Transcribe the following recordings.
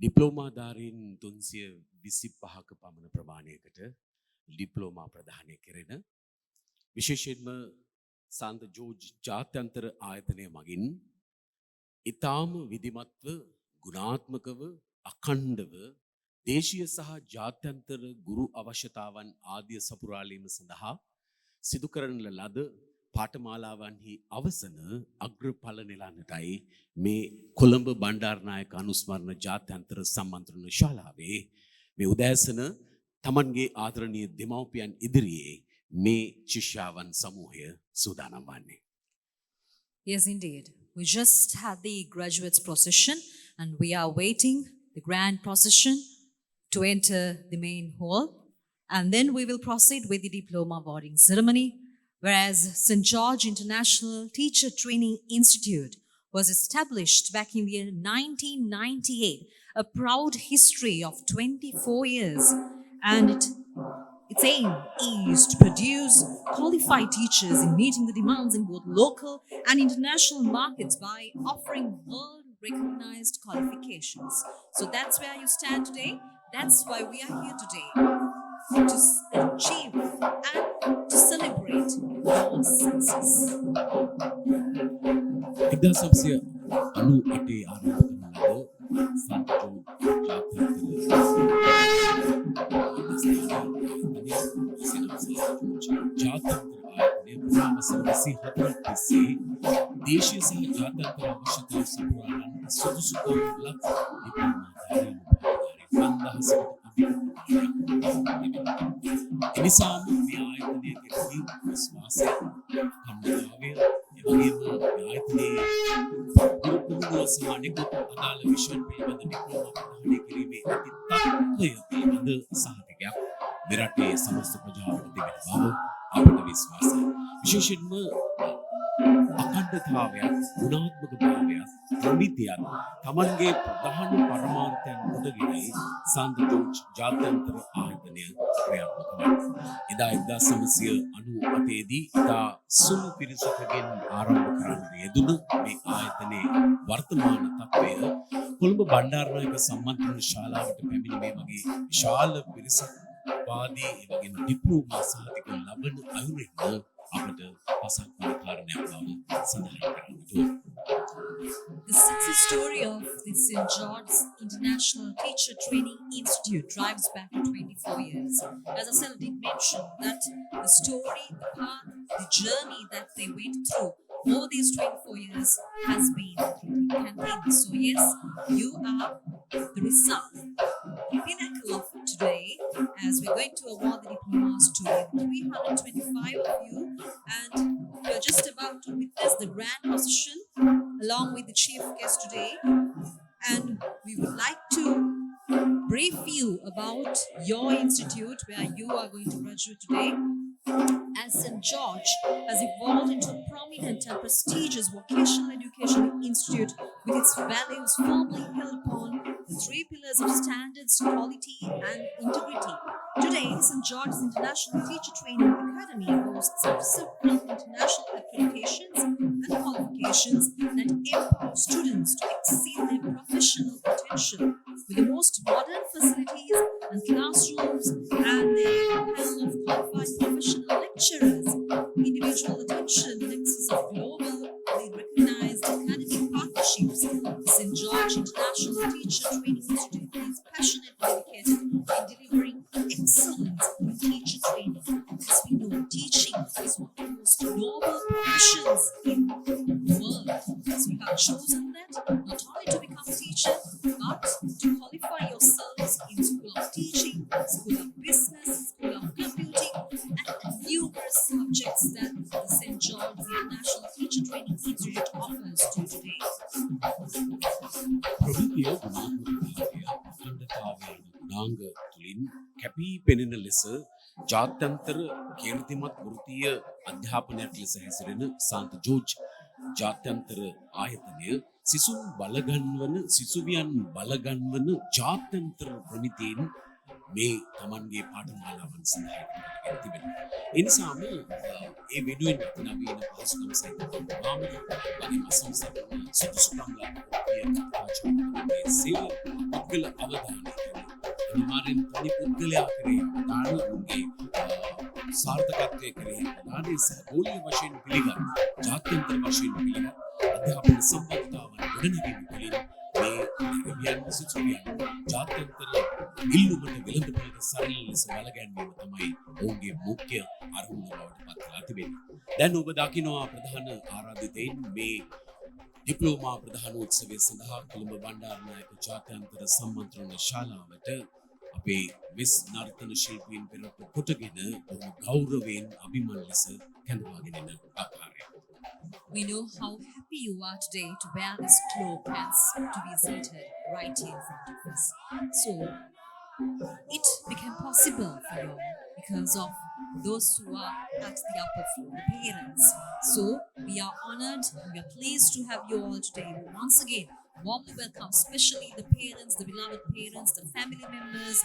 ඩිප්ලෝමාධාරීන් 325ක පමණ ප්‍රමාණයකට ඩිප්ලෝමා ප්‍රදානය කෙරෙන විශේෂයෙන්ම සාන්ත ජෝර්ජ් ජාත්‍යන්තර ආයතනය මගින් ඉතාම විධිමත්ව ගුණාත්මකව අඛණ්ඩව දේශීය සහ ජාත්‍යන්තර ගුරු අවශ්‍යතාවන් ආදිය සපුරාලීම සඳහා සිදු කරන ලද පාඨමාලාවන්හි අවසන අග්‍රඵල නෙලන්නටයි මේ කොළඹ බණ්ඩාරනායක අනුස්මරණ ජාත්‍යන්තර සම්මන්ත්‍රණ ශාලාවේ මේ උදෑසන තමන්ගේ ආදරණීය දෙමව්පියන් ඉදිරියේ මේ ශිෂ්‍යාවන් සමූහය සූදානම් වන්නේ. Yes, indeed. We just had the graduates procession and we are waiting the grand procession to enter the main hall. And then we will proceed with the diploma awarding ceremony. Whereas St. George International Teacher Training Institute was established back in the year 1998, a proud history of 24 years. And its aim is to produce qualified teachers in meeting the demands in both local and international markets by offering world-recognized qualifications. So that's where you stand today. That's why we are here today, to achieve and to celebrate your success. 1998 ආරම්භ දේශීය සහ ජාත්‍යන්තර අවශ්‍යතා සපුරාලන සුදුසුකම් ලක් ඩිප්ලෝමාධාරීන් 5000කට එනිසාම මේ ආයතනයේ කෙරෙහි විශ්වාසය අඛණ්ඩතාවය එවැගේම මේ ආයතනයේ ගුරුතුමෝ සහ නිකුත් අදාළ විෂයන් පිළිබඳ ඩිප්ලෝමා ප්‍රදානය කිරීමේ ඇති තත්ත්වය පිළිබඳ සහතිකයක් මෙරටේ සමස්ත ප්‍රජාවට තිබෙන බව අපට විශ්වාසයි. විශේෂයෙන්ම අඛණ්ඩතාවයක්, ගුණාත්මක භාවයක්, ප්‍රමිතියක් තමන්ගේ ප්‍රධාන පරමාර්ථයන් කොටගෙනයි සාන්ත ජෝර්ජ් ජාත්‍යන්තර ආයතනය ක්‍රියාත්මක වන්නේ. එදා 1998 දී ඉතා සුළු පිරිසකගෙන් ආරම්භ කරන්න යෙදුණු මේ ආයතනයේ වර්තමාන තත්ත්වය කොළඹ බණ්ඩාරනායක සම්මන්ත්‍රණ ශාලාවට පැමිණි මේ වගේ විශාල පිරිසක් වාදී එවැගේම ඩිප්ලෝමා සහතික ලබන අයුරින් අපට පසක් වන කාරණයක් බව සඳහන් කරන්නට ඕන. The success story of the St. George's International Teacher Training Institute drives back to 24 years. As I did mention that the story, the path, the journey that they went through over these 24 years has been campaign. So yes, you are the result, the pinnacle of today, as we're going to award the diplomas to 325 of you, and you're just about to witness the grand procession along with the chief guest today, and we would like to brief you about your institute where you are going to graduate today. As St. George has evolved into a prominent and prestigious vocational education institute with its values firmly held upon the three pillars of standards, quality and integrity. Today, St. George's International Teacher Training Academy boasts of several international accreditations and qualifications that empower students to exceed their professional potential with the most modern facilities and classrooms and their panel of qualified professional lecturers, individual attention in excess of globally recognized academic partnerships. The St. George International Teacher Training Institute is passionately dedicated in delivering excellence in teacher training. As we know, teaching is one of the most noble professions in the world. So you have chosen that not only to become a teacher, but to qualify yourselves in School of Teaching, School of Business, School of Computing, and numerous subjects that the St. George's International Teacher Training Institute offers to you today. ප්‍රමිතිය ගුණාත්මක භාවය අඛණ්ඩතාවය ගුණාංග තුලින් කැපී පෙනෙන ලෙස ජාත්‍යන්තර කීර්තිමත් වෘත්තීය අධ්‍යාපනයක් ලෙස හැසිරෙන සාන්ත ජෝර්ජ් ජාත්‍යන්තර ආයතනය සිසුවියන් බලගන්වන ජාත්‍යන්තර ප්‍රමිතියෙන් මේ තමන්ගේ පාඨමාලාවන් සඳහා කරගෙන තිබෙනවා. ඒ නිසාම ඒ වෙනුවෙන් නවීන පහසුකම් සහිත වගේම සංස්ථාත්මක සුදුසුකම් ලබා සේවය පුද්ගල අවධානය අනිවාර්යෙන් තනි පුද්ගලයා කරේ අවධානය උන්ගේ සාර්ථකත්වයේ කරේ අවධානය සහ ගෝලීය වශයෙන් පිළිගත් ජාත්‍යන්තර වශයෙන් පිළිගත් අධ්‍යාපන සම්බන්ධතාවන් ගොඩනැගීම තුළින් මේ රිවියන් සිසුවියන් ජාත්‍යන්තර ඉල්ලුමට විලඳුමට සරල ලෙස බලගැන්වීම තමයි ඔවුන්ගේ මුඛ්‍ය අරමුණ බවට පත් කරලා තිබෙන්නේ. දැන් ඔබ දකිනවා ප්‍රධාන ආරාධිතයින් මේ ඩිප්ලෝමා ප්‍රධාන උත්සවය සඳහා කොළඹ බණ්ඩාරනායක ජාත්‍යන්තර සම්මන්ත්‍රණ ශාලාවට අපේ වෙස් නර්තන ශිල්පීන් පෙරට කොටගෙන ඔහු ගෞරවයෙන් අභිමන් ලෙස කැඳවාගෙන එන ආකාරය. We know how happy you are today to wear this cloak and to be seated right here in front of us. So, it became possible for you because of those who are at the upper floor, the parents. So, we are honored, we are pleased to have you all today. Once again, warmly welcome, especially the parents, the beloved parents, the family members,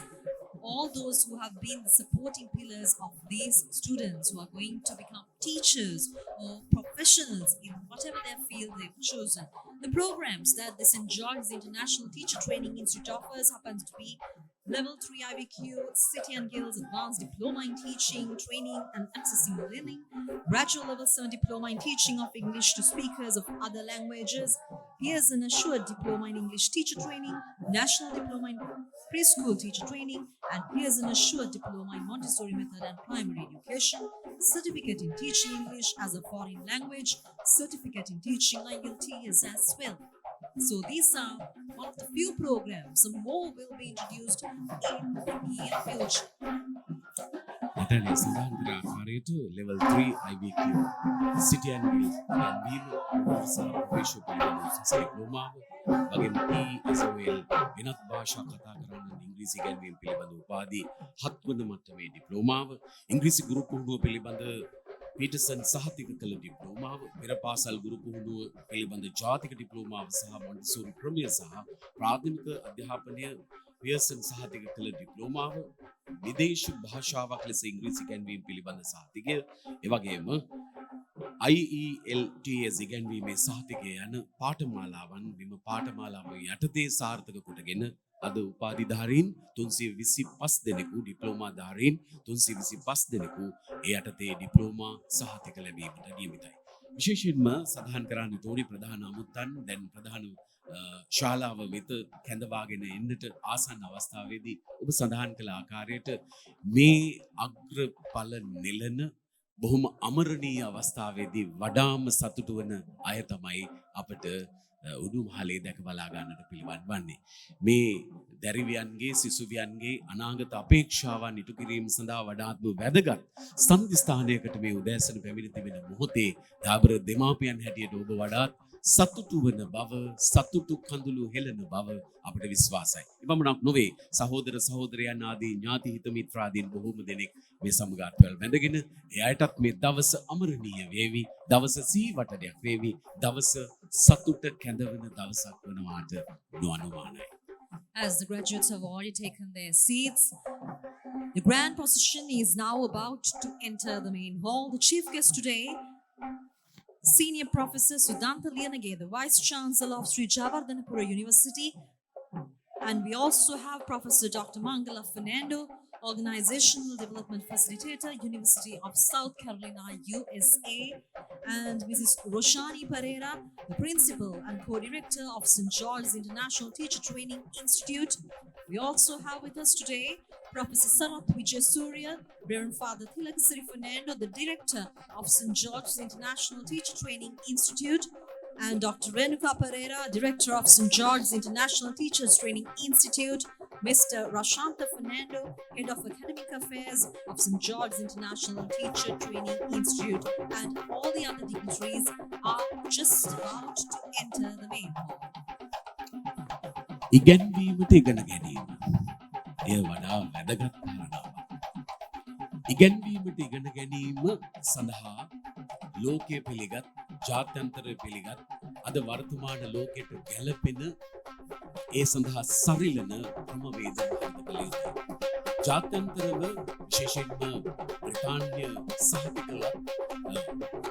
all those who have been the supporting pillars of these students who are going to become teachers or professionals in whatever their field they've chosen. The programs that the St. George's International Teacher Training Institute offers happens to be Level 3 IVQ, City and Guilds Advanced Diploma in Teaching, Training and Accessing Learning, Graduate Level 7 Diploma in Teaching of English to speakers of other languages, Pearson Assured Diploma in English Teacher Training, National Diploma in Preschool Teacher Training, and Pearson Assured Diploma in Montessori Method and Primary Education, Certificate in Teaching English as a Foreign Language, Certificate in Teaching IELTS as well. So these are one of the few programs. Some more will be introduced in the near future. එතන සඳහන් කර ආකාරයට level 3 IVQ City and Guilds ගැන්වීම සහ ප්‍රවේශ පිළිබඳව උසස් ඩිප්ලෝමාව වගේම ESOL වෙනත් භාෂා කතා කරන ඉංග්‍රීසි ගැන්වීම පිළිබඳ උපාධි 7 වන මට්ටමේ ඩිප්ලෝමාව ඉංග්‍රීසි ගුරු පුහුණුව පිළිබඳ පීටර්සන් සහතික කළ ඩිප්ලෝමාව පෙර පාසල් ගුරු පුහුණුව පිළිබඳ ජාතික ඩිප්ලෝමාව සහ මොන්ටිසෝරි ක්‍රමය සහ ප්‍රාථමික අධ්‍යාපනය පියර්සන් සහතික කළ ඩිප්ලෝමාව විදේශ භාෂාවක් ලෙස ඉංග්‍රීසි ගැන්වීම පිළිබඳ සහතිකය එවැගේම IELTS ඉගැන්වීමේ සහතිකය යන පාඨමාලාවන් මෙම පාඨමාලාව යටතේ සාර්ථක කොටගෙන අද උපාධිධාරීන් 325 දෙනෙකු ඩිප්ලෝමාධාරීන් 325 දෙනෙකු ඒ යටතේ ඩිප්ලෝමා සහතික ලැබීමට නියමිතයි. විශේෂයෙන්ම සඳහන් කරන්න ඕනේ ප්‍රධාන අමුත්තන් දැන් ප්‍රධාන ශාලාව වෙත කැඳවාගෙන එන්නට ආසන්න අවස්ථාවේදී ඔබ සඳහන් කළ ආකාරයට මේ අග්‍රඵල නෙලන බොහොම අමරණීය අවස්ථාවේදී වඩාම සතුටු වන අය තමයි අපට උඩුමහලේ දැක බලා ගන්නට පිළිවන් වන්නේ. මේ දැරිවියන්ගේ සිසුවියන්ගේ අනාගත අපේක්ෂාවන් ඉටු කිරීම සඳහා වඩාත්ම වැදගත් සම්දිස්ථානයකට මේ උදෑසන පැමිණ තිබෙන මොහොතේ දාබර දෙමාපියන් හැටියට ඔබ වඩාත් සතුටු වන බව සතුටු කඳුළු හෙළන බව අපට විශ්වාසයි. එපමණක් නොවේ සහෝදර සහෝදරයන් ආදී ඥාති හිත මිත්‍රාදීන් බොහෝම දෙනෙක් මේ සමගාත්වල් බැඳගෙන එයාටත් මේ දවස අමරණීය වේවි, දවස සීවටයක් වේවි, දවස සතුට කැඳවන දවසක් වනවාට නොඅනුමානයි. As the graduates have already taken their seats, the grand procession is now about to enter the main hall. The chief guest today, Senior Professor Sudhanta Liyanage, the Vice Chancellor of Sri Jawardenapura University. And we also have Professor Dr. Mangala Fernando, Organizational Development Facilitator, University of South Carolina, USA. And Mrs. Roshani Pereira, the Principal and Co-Director of St. George's International Teacher Training Institute. We also have with us today Professor Sarath Vijaysurya, Reverend Father Thilakasiri Fernando, the Director of St. George's International Teacher Training Institute, and Dr. Renuka Pereira, Director of St. George's International Teachers Training Institute, Mr. Rashanta Fernando, Head of Academic Affairs of St. George's International Teacher Training Institute, and all the other dignitaries are just about to enter the main hall. ඉගැන්වීමට ඉගෙන ගැනීම එය වඩා වැදගත් කාරණාවක්. ඉගැන්වීමට ඉගෙන ගැනීම සඳහා ලෝකයේ පිළිගත් ජාත්‍යන්තරය පිළිගත් අද වර්තමාන ලෝකයට ගැලපෙන ඒ සඳහා සරිලන ක්‍රමවේද භාවිත කළ යුතුයි. ජාත්‍යන්තරව විශේෂයෙන්ම බ්‍රිතාන්‍ය සහතිකල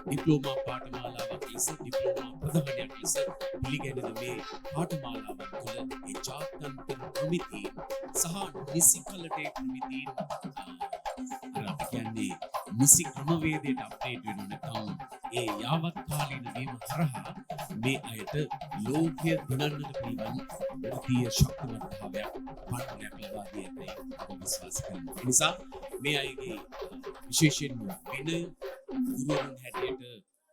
ඩිප්ලෝමා පාඨමාලාවක් ලෙස ඩිප්ලෝමා ප්‍රධානයක් ලෙස පිළිගැනෙන මේ පාඨමාලාවන් තුළ ඒ ජාත්‍යන්තර ප්‍රමිතීන් සහ නිසි කලට ප්‍රමිතීන් අපි කියන්නේ නිසි ක්‍රමවේදයට අප්ඩේට් වෙනු නැත්නම් ඒ යාවත් කාලීන වීම හරහා මේ අයට ලෝකය ගණන්නට පිළිවන් වෘත්තීය ශක්තිමත් භාවයක් පාඩමක් ලබා දී ඇතැයි අප විශ්වාස කරනවා. ඒ නිසා මේ අයගේ විශේෂයෙන්ම වෙන ගුරුවරුන් හැටියට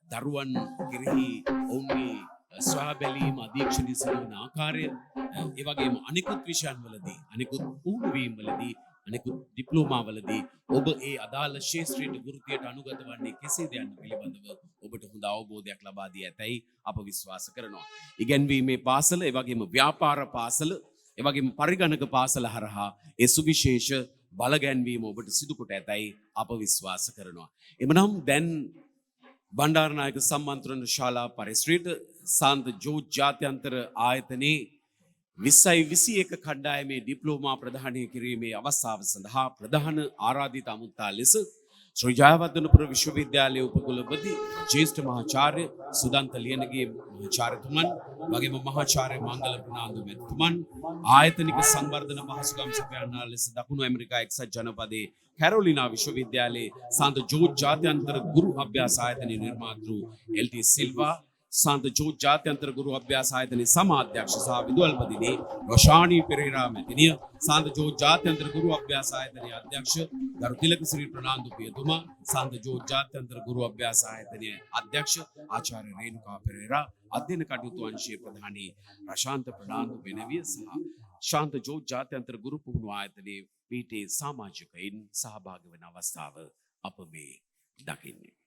දරුවන් කෙරෙහි ඔවුන්ගේ ස්වා බැලීම අධීක්ෂණය සිදුවන ආකාරය ඒ වගේම අනිකුත් විෂයන්වලදී අනිකුත් පුහුණුවීම් වලදී අනිකුත් ඩිප්ලෝමා වලදී ඔබ ඒ අදාළ ශාස්ත්‍රීය වෘත්තියට අනුගත වන්නේ කෙසේද යන්න පිළිබඳව ඔබට හොඳ අවබෝධයක් ලබා දී ඇතැයි අප විශ්වාස කරනවා. ඉගෙනීමේ පාසල, ඒ වගේම ව්‍යාපාර පාසල, ඒ වගේම පරිගණක පාසල හරහා ඒ සුවිශේෂ බලගැන්වීම ඔබට සිදු කොට ඇතැයි අප විශ්වාස කරනවා. එමනම් දැන් බණ්ඩාරනායක සම්මන්ත්‍රණ ශාලා පරිශ්‍රයට සාන්ත ජෝර්ජ් ජාත්‍යන්තර ආයතනයේ 2021 කණ්ඩායමේ ඩිප්ලෝමා ප්‍රදානය කිරීමේ අවස්ථාව සඳහා ප්‍රධාන ආරාධිත අමුත්තා ලෙස ශ්‍රී ජයවර්ධනපුර විශ්වවිද්‍යාලයේ උපකුලපති ජ්‍යෙෂ්ඨ මහාචාර්ය සුදන්ත ලියනගේ මහාචාර්යතුමන් වගේම මහාචාර්ය මංගල ප්‍රනාන්දු මැතිතුමන් ආයතනික සංවර්ධන පහසුකම් සපයන්නා ලෙස දකුණු ඇමරිකා එක්සත් ජනපදයේ කැරෝලිනා විශ්වවිද්‍යාලයේ සාන්ත ජෝර්ජ් ජාත්‍යන්තර ගුරු අභ්‍යාස ආයතනයේ නිර්මාතෘ එල්.ටී. සිල්වා සාන්ත ජෝර්ජ් ජාත්‍යන්තර ගුරු අභ්‍යාස ආයතනයේ සමාධ්‍යක්ෂ සහ විදුහල්පතිනි රොෂානී පෙරේරා මැතිණිය සාන්ත ජෝර්ජ් ජාත්‍යන්තර ගුරු අභ්‍යාස ආයතනයේ අධ්‍යක්ෂ ගරු තිලකසිරි ප්‍රනාන්දු පියතුමා සාන්ත ජෝර්ජ් ජාත්‍යන්තර ගුරු අභ්‍යාස ආයතනයේ අධ්‍යක්ෂ ආචාර්ය රේණුකා පෙරේරා අධ්‍යයන කටයුතු අංශයේ ප්‍රධානී රශාන්ත ප්‍රනාන්දු වෙනවිය සහ ශාන්ත ජෝර්ජ් ජාත්‍යන්තර ගුරු පුහුණු ආයතනයේ පීඨයේ සමාජිකයින් සහභාගී වන අවස්ථාව අප මේ දකින්නේ.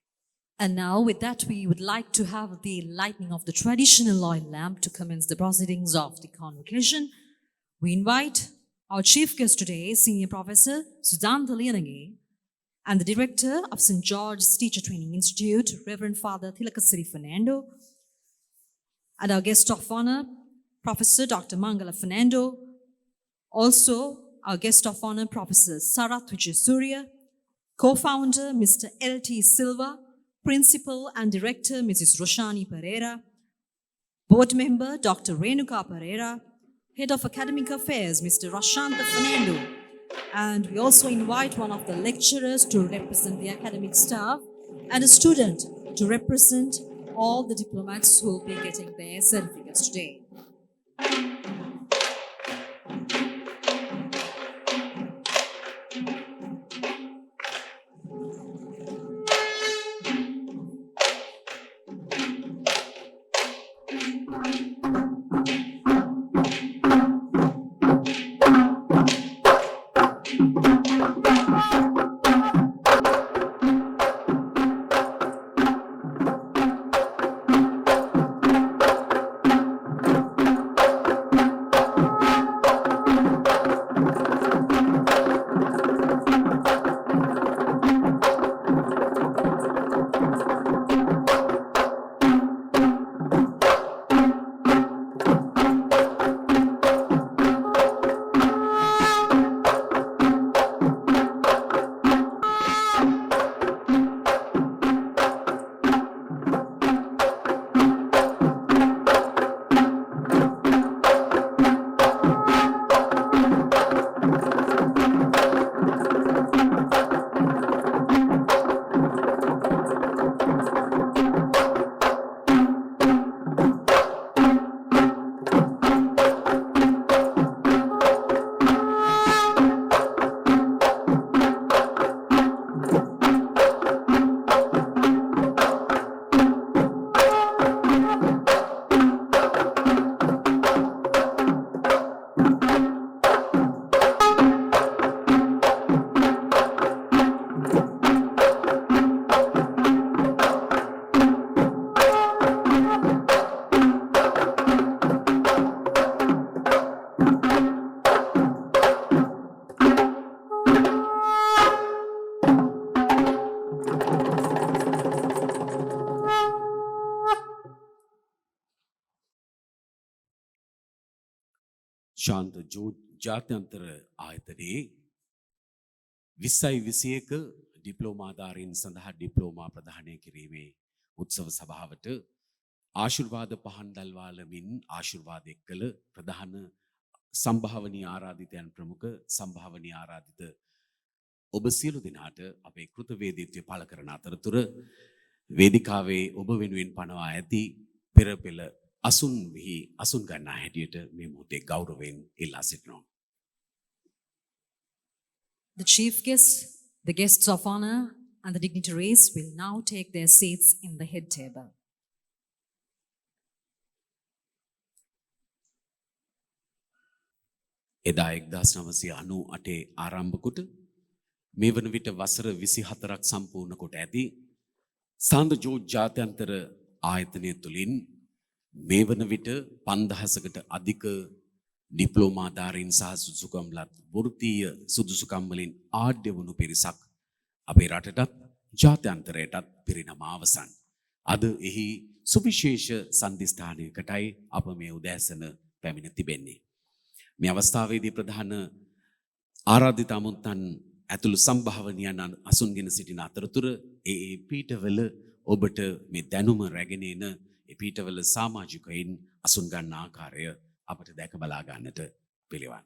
And now, with that, we would like to have the lighting of the traditional oil lamp to commence the proceedings of the convocation. We invite our chief guest today, Senior Professor Sudhanta Liyanage, and the Director of St. George's Teacher Training Institute, Reverend Father Thilakasiri Fernando, and our guest of honor, Professor Dr. Mangala Fernando, also our guest of honor, Professor Sarath Vijayasuriya, co-founder, Mr. L.T. Silva, Principal and Director, Mrs. Roshani Pereira, Board Member, Dr. Renuka Pereira, Head of Academic Affairs, Mr. Rashanta Fernando, and we also invite one of the lecturers to represent the academic staff and a student to represent all the diplomats who will be getting their certificates today. Shantha George ජාත්‍යන්තර ආයතනයේ 2021 ඩිප්ලෝමාධාරීන් සඳහා diploma ප්‍රදානය කිරීමේ උත්සව සභාවට ආශිර්වාද පහන් දල්වාලමින් ආශිර්වාද එක්කල ප්‍රධාන සම්භාවනීය ආරාධිතයන් ප්‍රමුඛ සම්භාවනීය ආරාධිත ඔබ සියලු දෙනාට අපේ කෘතවේදීත්වය පළ කරන අතරතුර වේදිකාවේ ඔබ වෙනුවෙන් පනවා ඇති පෙරපෙළ අසුන් විහි අසුන් ගන්නා හැටියට මේ මොහොතේ ගෞරවයෙන් ඉල්ලා සිටිනවා. The chief guests, the guests of honor, and the dignitaries will now take their seats in the head table. එදා 1998 ආරම්භ කොට මේ වන විට වසර 24ක් සම්පූර්ණ කොට ඇති සාන්ද ජෝර්ජ් ජාත්‍යන්තර ආයතනය තුළින් මේ වන විට 5000කට අධික ඩිප්ලෝමාධාරීන් සහ සුදුසුකම්ලත් වෘත්තීය සුදුසුකම් වලින් ආඩ්‍ය වුණු පිරිසක් අපේ රටටත් ජාත්‍යන්තරයටත් පිරිනම අවසන්. අද එහි සුවිශේෂ සන්ධිස්ථානයකටයි අප මේ උදෑසන පැමිණ තිබෙන්නේ. මේ අවස්ථාවේදී ප්‍රධාන ආරාධිත අමුත්තන් ඇතුළු සම්භාවනීයන් අසුන්ගෙන සිටින අතරතුර ඒ පීඨවල ඔබට මේ දැනුම රැගෙන එන ඒ පීඨවල සමාජිකයින් අසුන් ගන්න ආකාරය අපට දැක බලා ගන්නට පිළිවන්.